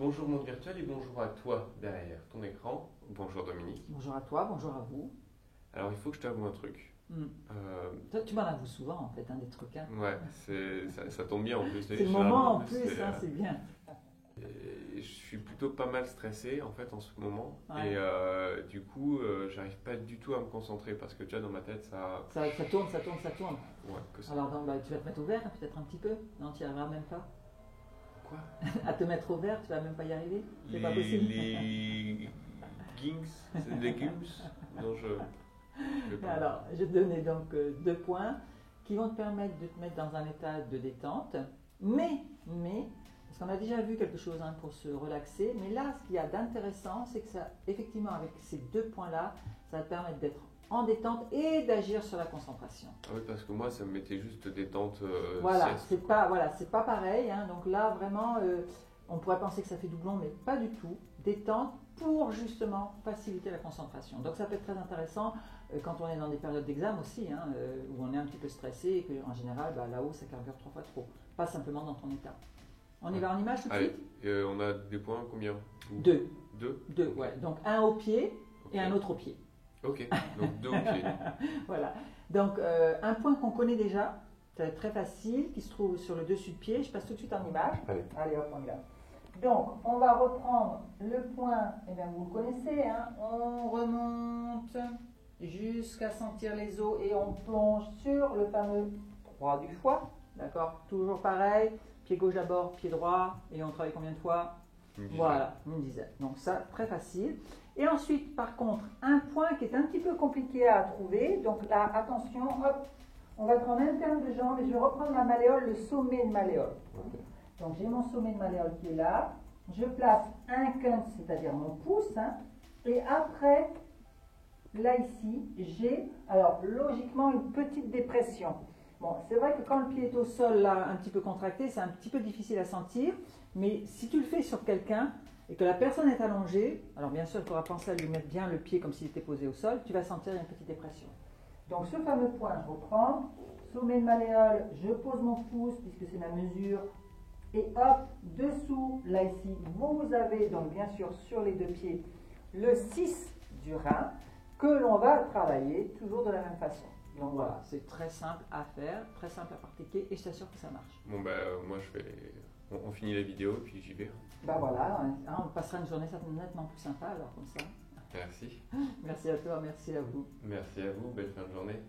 Bonjour monde virtuel et bonjour à toi derrière ton écran. Bonjour Dominique. Bonjour à toi, bonjour à vous. Alors il faut que je t'avoue un truc. Hmm. Tu m'en avoues souvent en fait, des trucs. Ouais, ça tombe bien en plus. C'est le moment en plus, c'est bien. Je suis plutôt pas mal stressé en fait en ce moment. Ouais. Et du coup, j'arrive pas du tout à me concentrer parce que déjà dans ma tête Ça tourne, ça tourne, ça tourne. Ouais, que ça. Alors donc, tu vas te mettre au vert peut-être un petit peu. Non, tu n'y arriveras même pas. Quoi? À te mettre au vert, tu vas même pas y arriver. C'est pas possible. Les gings, c'est des légumes. Non, je vais pas. Alors, je vais te donner donc 2 points qui vont te permettre de te mettre dans un état de détente. Mais, parce qu'on a déjà vu quelque chose pour se relaxer, mais là, ce qu'il y a d'intéressant, c'est que ça, effectivement, avec ces 2 points-là, ça va te permettre d'être en détente et d'agir sur la concentration. Ah oui, parce que moi, ça me mettait juste détente. Voilà, sieste. c'est pas pareil. Donc là, vraiment, on pourrait penser que ça fait doublon, mais pas du tout. Détente pour justement faciliter la concentration. Donc ça peut être très intéressant quand on est dans des périodes d'examen aussi, où on est un petit peu stressé et qu'en général, là-haut, ça carbure 3 fois trop. Pas simplement dans ton état. On y va en image tout de Allez, suite. on a des points combien? 2. Deux. 2, Ok. ouais. Donc un au pied et Ok. un autre au pied. Ok, donc 2 au pied. Voilà. Donc un point qu'on connaît déjà, c'est très facile, qui se trouve sur le dessus de pied. Je passe tout de suite en image. Allez. Hop, on y va. Donc, on va reprendre le point, vous le connaissez, on remonte jusqu'à sentir les os et on plonge sur le fameux 3 du foie. D'accord? Toujours pareil, pied gauche d'abord, pied droit, et on travaille combien de fois? Une dizaine. Voilà, une dizaine. Donc ça, très facile. Et ensuite, par contre, un point qui est un petit peu compliqué à trouver. Donc là, attention, hop, on va être en interne de jambe et je vais reprendre ma malléole, le sommet de malléole. Ok. Donc j'ai mon sommet de malléole qui est là. Je place un quinte, c'est-à-dire mon pouce. Et après, là ici, j'ai, alors logiquement, une petite dépression. Bon, c'est vrai que quand le pied est au sol, là, un petit peu contracté, c'est un petit peu difficile à sentir. Mais si tu le fais sur quelqu'un et que la personne est allongée, alors bien sûr, il faudra penser à lui mettre bien le pied comme s'il était posé au sol, tu vas sentir une petite dépression. Donc ce fameux point, je reprends, sommet de malléole, je pose mon pouce puisque c'est ma mesure, et hop, dessous, là ici, vous avez donc bien sûr sur les 2 pieds le 6 du rein que l'on va travailler toujours de la même façon. Donc voilà, c'est très simple à faire, très simple à pratiquer et je t'assure que ça marche. Bon, moi, on finit la vidéo, puis j'y vais. Voilà, on passera une journée nettement plus sympa alors comme ça. Merci. Merci à toi, merci à vous. Merci à vous, belle fin de journée.